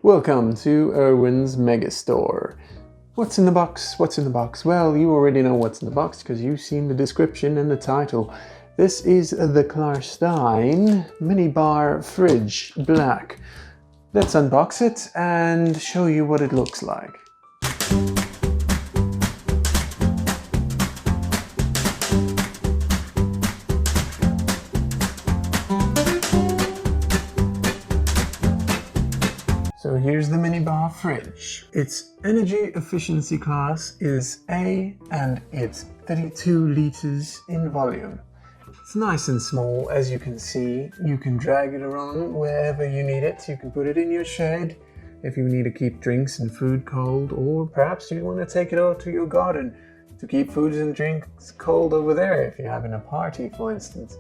Welcome to Erwin's Megastore. What's in the box? What's in the box? Well, you already know what's in the box because you've seen the description and the title. This is the Klarstein minibar fridge black. Let's unbox it and show you what it looks like. So here's the minibar fridge. Its energy efficiency class is A and it's 32 liters in volume. It's nice and small, as you can see. You can drag it around wherever you need it. You can put it in your shed if you need to keep drinks and food cold, or perhaps you want to take it out to your garden to keep foods and drinks cold over there if you're having a party, for instance.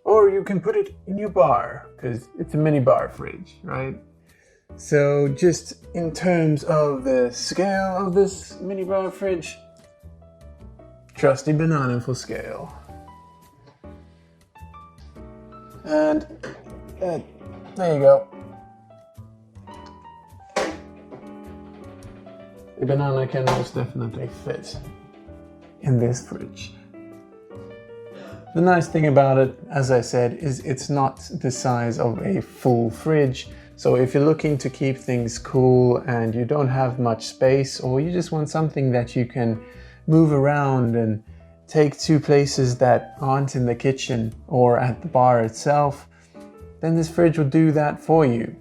Or you can put it in your bar, because it's a minibar fridge, right? So just in terms of the scale of this minibar fridge, trusty banana for scale. And there you go. The banana can most definitely fit in this fridge. The nice thing about it, as I said, is it's not the size of a full fridge. So if you're looking to keep things cool and you don't have much space, or you just want something that you can move around and take to places that aren't in the kitchen or at the bar itself, then this fridge will do that for you.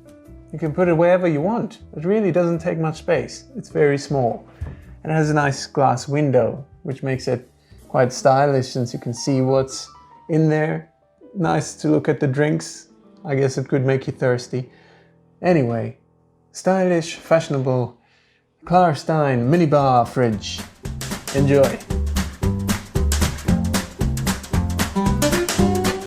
You can put it wherever you want. It really doesn't take much space. It's very small. And it has a nice glass window, which makes it quite stylish since you can see what's in there. Nice to look at the drinks. I guess it could make you thirsty. Anyway, stylish, fashionable Klarstein minibar fridge. Enjoy!